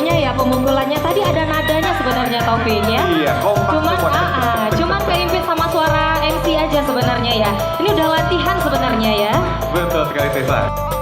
lagunya ya, pemukulannya tadi ada nadanya sebenarnya Taufik ya. Iya, kompak Cuman keimpit sama suara MC aja sebenarnya ya. Ini udah latihan sebenarnya ya. Betul sekali Tessa.